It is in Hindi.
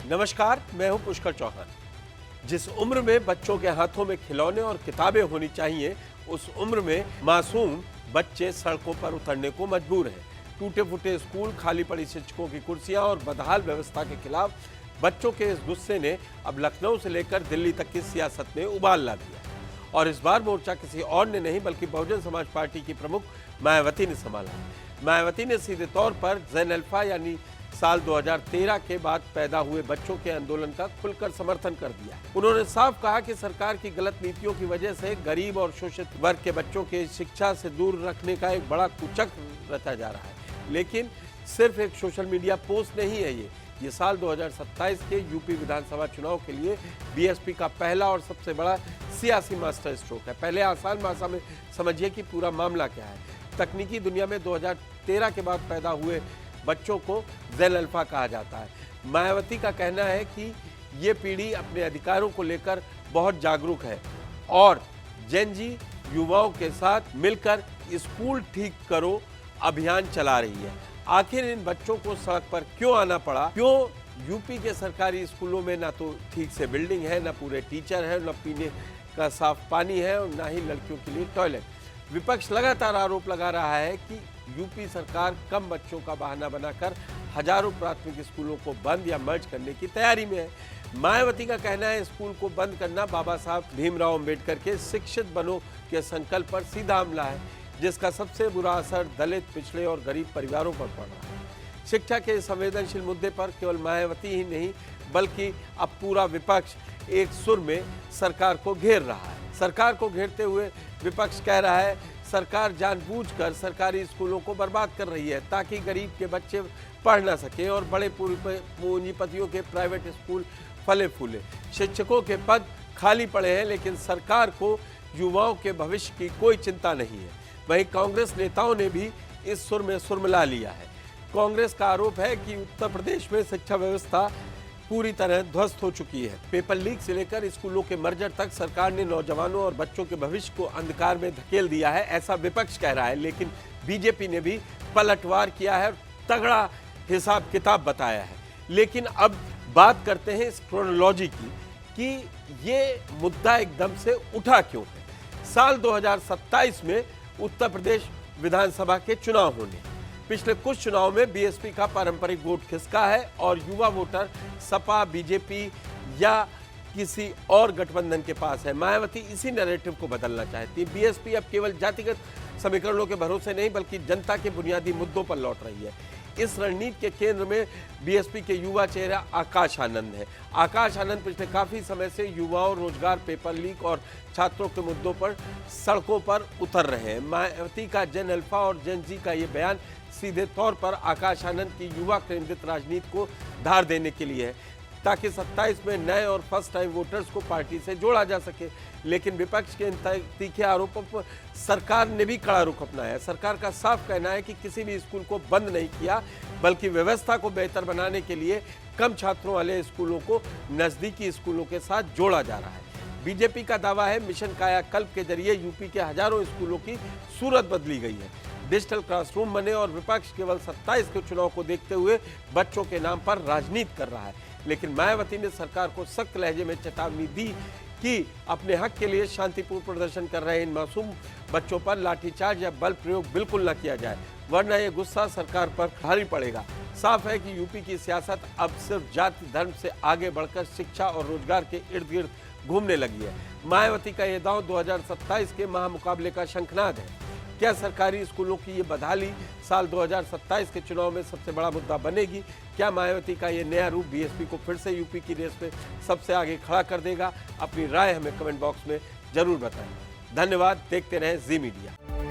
नमस्कार, मैं हूं पुष्कर चौहान। जिस उम्र में बच्चों के हाथों में खिलौने और किताबें होनी चाहिए, उस उम्र में मासूम बच्चे सड़कों पर उतरने को मजबूर हैं। टूटे फूटे स्कूल, खाली पड़ी शिक्षकों की कुर्सियां और बदहाल व्यवस्था के खिलाफ बच्चों के इस गुस्से ने अब लखनऊ से लेकर दिल्ली तक की सियासत में उबाल ला दिया है। और इस बार मोर्चा किसी और ने नहीं बल्कि बहुजन समाज पार्टी की प्रमुख मायावती ने संभाला है। मायावती ने सीधे तौर पर ज़ैन अल्फा यानी साल 2013 के बाद पैदा हुए बच्चों के आंदोलन का खुलकर समर्थन कर दिया। उन्होंने साफ कहा कि सरकार की गलत नीतियों की वजह से गरीब और शोषित वर्ग के बच्चों के शिक्षा से दूर रखने का एक बड़ा कुचक्र रचा जा रहा है। लेकिन सिर्फ एक सोशल मीडिया पोस्ट नहीं है ये साल 2027 के यूपी विधानसभा चुनाव के लिए बीएसपी का पहला और सबसे बड़ा सियासी मास्टर स्ट्रोक है। पहले आसान भाषा में समझिए कि पूरा मामला क्या है। तकनीकी दुनिया में 2013 के बाद पैदा हुए बच्चों को ज़ैन अल्फा कहा जाता है। मायावती का कहना है कि ये पीढ़ी अपने अधिकारों को लेकर बहुत जागरूक है और जेन जी युवाओं के साथ मिलकर स्कूल ठीक करो अभियान चला रही है। आखिर इन बच्चों को सड़क पर क्यों आना पड़ा? क्यों यूपी के सरकारी स्कूलों में ना तो ठीक से बिल्डिंग है, ना पूरे टीचर है, ना पीने का साफ पानी है और ना ही लड़कियों के लिए टॉयलेट। विपक्ष लगातार आरोप लगा रहा है कि यूपी सरकार कम बच्चों का बहाना बनाकर हजारों प्राथमिक स्कूलों को बंद या मर्ज करने की तैयारी में है। मायावती का कहना है स्कूल को बंद करना बाबा साहब भीमराव अंबेडकर के शिक्षित बनो के संकल्प पर सीधा हमला है, जिसका सबसे बुरा असर दलित, पिछड़े और गरीब परिवारों पर पड़ रहा है। शिक्षा के संवेदनशील मुद्दे पर केवल मायावती ही नहीं बल्कि अब पूरा विपक्ष एक सुर में सरकार को घेर रहा है। सरकार को घेरते हुए विपक्ष कह रहा है सरकार जानबूझकर सरकारी स्कूलों को बर्बाद कर रही है ताकि गरीब के बच्चे पढ़ ना सकें और बड़े पूंजीपतियों के प्राइवेट स्कूल फले फूले। शिक्षकों के पद खाली पड़े हैं लेकिन सरकार को युवाओं के भविष्य की कोई चिंता नहीं है। वहीं कांग्रेस नेताओं ने भी इस सुर में सुर मिला लिया है। कांग्रेस का आरोप है कि उत्तर प्रदेश में शिक्षा व्यवस्था पूरी तरह ध्वस्त हो चुकी है। पेपर लीक से लेकर स्कूलों के मर्जर तक सरकार ने नौजवानों और बच्चों के भविष्य को अंधकार में धकेल दिया है, ऐसा विपक्ष कह रहा है। लेकिन बीजेपी ने भी पलटवार किया है, तगड़ा हिसाब किताब बताया है। लेकिन अब बात करते हैं इस क्रोनोलॉजी की कि ये मुद्दा एकदम से उठा क्यों है। साल 2027 में उत्तर प्रदेश विधानसभा के चुनाव होने। पिछले कुछ चुनाव में बीएसपी का पारंपरिक वोट खिसका है और युवा वोटर सपा, बीजेपी या किसी और गठबंधन के पास है। मायावती इसी नैरेटिव को बदलना चाहती है। बीएसपी अब केवल जातिगत समीकरणों के भरोसे नहीं बल्कि जनता के बुनियादी मुद्दों पर लौट रही है। इस रणनीति के केंद्र में बीएसपी के युवा चेहरा आकाश आनंद है। आकाश आनंद पिछले काफी समय से युवाओं, रोजगार, पेपर लीक और छात्रों के मुद्दों पर सड़कों पर उतर रहे हैं। मायावती का जेन अल्फा और जेन जी का ये बयान सीधे तौर पर आकाश आनंद की युवा केंद्रित राजनीति को धार देने के लिए है ताकि 27 में नए और फर्स्ट टाइम वोटर्स को पार्टी से जोड़ा जा सके। लेकिन विपक्ष के इन तीखे आरोपों पर सरकार ने भी कड़ा रुख अपनाया है। सरकार का साफ कहना है कि किसी भी स्कूल को बंद नहीं किया बल्कि व्यवस्था को बेहतर बनाने के लिए कम छात्रों वाले स्कूलों को नजदीकी स्कूलों के साथ जोड़ा जा रहा है। बीजेपी का दावा है मिशन कायाकल्प के जरिए यूपी के हजारों स्कूलों की सूरत बदली गई है, डिजिटल क्लासरूम बने और विपक्ष केवल 27 के चुनाव को देखते हुए बच्चों के नाम पर राजनीति कर रहा है। लेकिन मायावती ने सरकार को सख्त लहजे में चेतावनी दी कि अपने हक के लिए शांतिपूर्ण प्रदर्शन कर रहे इन मासूम बच्चों पर लाठीचार्ज या बल प्रयोग बिल्कुल न किया जाए, वरना ये गुस्सा सरकार पर भारी पड़ेगा। साफ है कि यूपी की सियासत अब सिर्फ जाति धर्म से आगे बढ़कर शिक्षा और रोजगार के इर्द गिर्द घूमने लगी है। मायावती का ये दांव 2027 के महामुकाबले का शंखनाद है। क्या सरकारी स्कूलों की ये बदहाली साल 2027 के चुनाव में सबसे बड़ा मुद्दा बनेगी? क्या मायावती का ये नया रूप बीएसपी को फिर से यूपी की रेस में सबसे आगे खड़ा कर देगा? अपनी राय हमें कमेंट बॉक्स में जरूर बताएं। धन्यवाद। देखते रहें जी मीडिया।